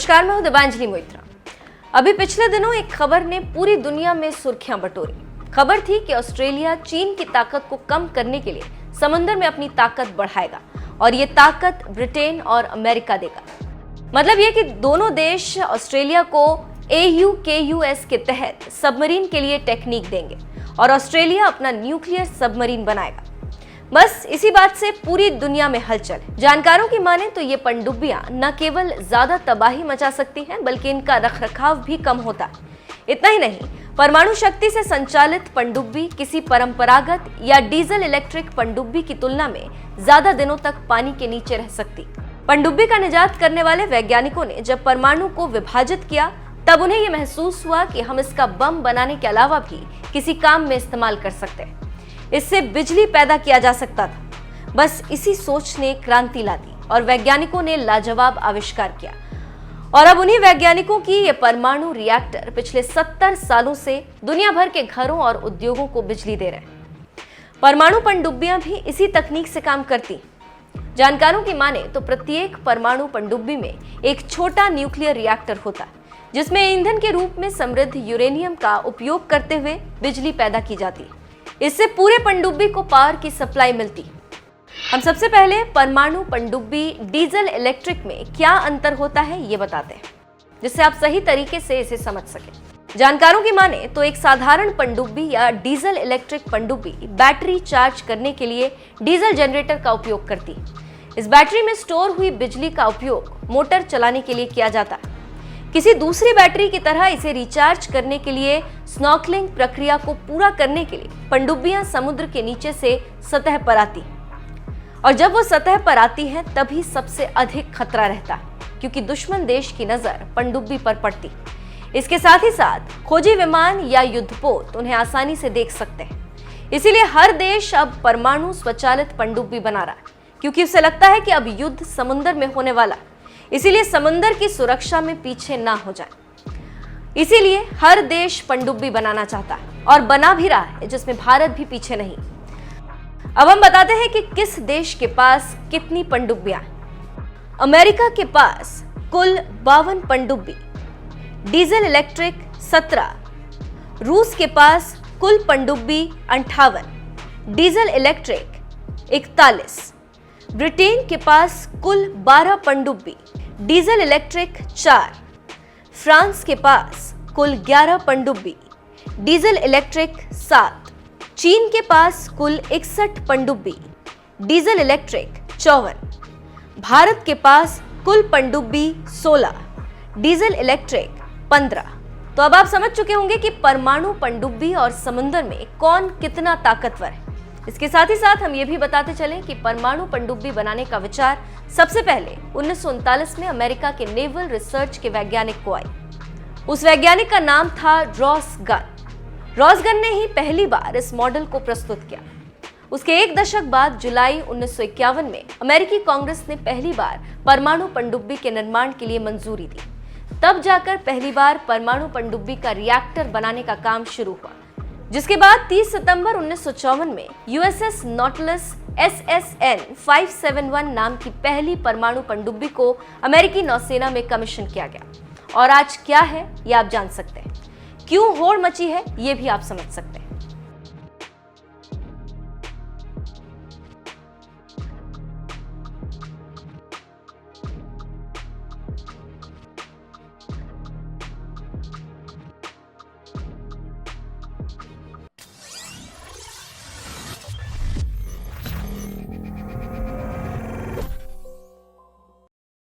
नमस्कार, मैं हूं दिव्यांजलि मोइत्रा। अभी पिछले दिनों एक खबर ने पूरी दुनिया में सुर्खियां बटोरी। खबर थी कि ऑस्ट्रेलिया चीन की ताकत को कम करने के लिए समुद्र में अपनी ताकत बढ़ाएगा और ये ताकत ब्रिटेन और अमेरिका देगा। मतलब ये कि दोनों देश ऑस्ट्रेलिया को AUKUS के तहत सबमरीन के लिए टेक्निक देंगे और ऑस्ट्रेलिया अपना न्यूक्लियर सबमरीन बनाएगा। बस इसी बात से पूरी दुनिया में हलचल है। जानकारों की माने तो ये पनडुब्बियां न केवल ज्यादा तबाही मचा सकती हैं, बल्कि इनका रखरखाव भी कम होता है। इतना ही नहीं, परमाणु शक्ति से संचालित पनडुब्बी किसी परंपरागत या डीजल इलेक्ट्रिक पनडुब्बी की तुलना में ज्यादा दिनों तक पानी के नीचे रह सकती। पनडुब्बी का निजात करने वाले वैज्ञानिकों ने जब परमाणु को विभाजित किया, तब उन्हें यह महसूस हुआ कि हम इसका बम बनाने के अलावा भी किसी काम में इस्तेमाल कर सकते हैं। इससे बिजली पैदा किया जा सकता था। बस इसी सोच ने क्रांति ला दी और वैज्ञानिकों ने लाजवाब आविष्कार किया। और अब उन्हीं वैज्ञानिकों की ये परमाणु रिएक्टर पिछले 70 सालों से दुनिया भर के घरों और उद्योगों को बिजली दे रहे हैं। परमाणु पनडुब्बियां भी इसी तकनीक से काम करती। जानकारों की माने तो प्रत्येक परमाणु पनडुब्बी में एक छोटा न्यूक्लियर रिएक्टर होता है, जिसमें ईंधन के रूप में समृद्ध यूरेनियम का उपयोग करते हुए बिजली पैदा की जाती है। इससे पूरे पनडुब्बी को पावर की सप्लाई मिलती। हम सबसे पहले परमाणु पनडुब्बी डीजल इलेक्ट्रिक में क्या अंतर होता है ये बताते हैं, जिससे आप सही तरीके से इसे समझ सकें। जानकारों की माने तो एक साधारण पनडुब्बी या डीजल इलेक्ट्रिक पनडुब्बी बैटरी चार्ज करने के लिए डीजल जनरेटर का उपयोग करती है। इस बैटरी में स्टोर हुई बिजली का उपयोग मोटर चलाने के लिए किया जाता है। किसी दूसरी बैटरी की तरह इसे रिचार्ज करने के लिए स्नॉर्कलिंग प्रक्रिया को पूरा करने के लिए पनडुब्बियां समुद्र के नीचे से सतह पर आती, और जब वो सतह पर आती हैं तभी सबसे अधिक खतरा रहता है, क्योंकि दुश्मन देश की नजर पनडुब्बी पर पड़ती। इसके साथ ही साथ खोजी विमान या युद्धपोत उन्हें आसानी से देख सकते हैं। इसीलिए हर देश अब परमाणु स्वचालित पनडुब्बी बना रहा है, क्योंकि उसे लगता है कि अब युद्ध समुद्र में होने वाला, इसीलिए समुद्र की सुरक्षा में पीछे ना हो जाए। इसीलिए हर देश पनडुब्बी बनाना चाहता है और बना भी रहा है, जिसमें भारत भी पीछे नहीं। अब हम बताते हैं कि किस देश के पास कितनी पनडुब्बियां हैं। अमेरिका के पास कुल 52 पनडुब्बी, डीजल इलेक्ट्रिक 17, रूस के पास कुल पनडुब्बी 58, डीजल इलेक्ट्रिक 41, ब्रिटेन के पास कुल 12 पनडुब्बी, डीजल इलेक्ट्रिक 4, फ्रांस के पास कुल 11 पनडुब्बी, डीजल इलेक्ट्रिक 7, चीन के पास कुल 61 पनडुब्बी, डीजल इलेक्ट्रिक 54, भारत के पास कुल पनडुब्बी 16, डीजल इलेक्ट्रिक 15। तो अब आप समझ चुके होंगे कि परमाणु पनडुब्बी और समुद्र में कौन कितना ताकतवर है। इसके साथ ही साथ हम ये भी बताते चलें कि परमाणु पनडुब्बी बनाने का विचार सबसे पहले 1939 में अमेरिका के नेवल रिसर्च के वैज्ञानिक को आई। उस वैज्ञानिक का नाम था रॉस गन। रॉस गन ने ही पहली बार इस मॉडल को प्रस्तुत किया। उसके एक दशक बाद जुलाई 1951 में अमेरिकी कांग्रेस ने पहली बार परमाणु पनडुब्बी के निर्माण के लिए मंजूरी दी। तब जाकर पहली बार परमाणु पनडुब्बी का रिएक्टर बनाने का काम शुरू हुआ, जिसके बाद 30 सितंबर 1954 में USS नॉटलस SSN 571 नाम की पहली परमाणु पनडुब्बी को अमेरिकी नौसेना में कमीशन किया गया। और आज क्या है ये आप जान सकते हैं, क्यों होड़ मची है ये भी आप समझ सकते हैं।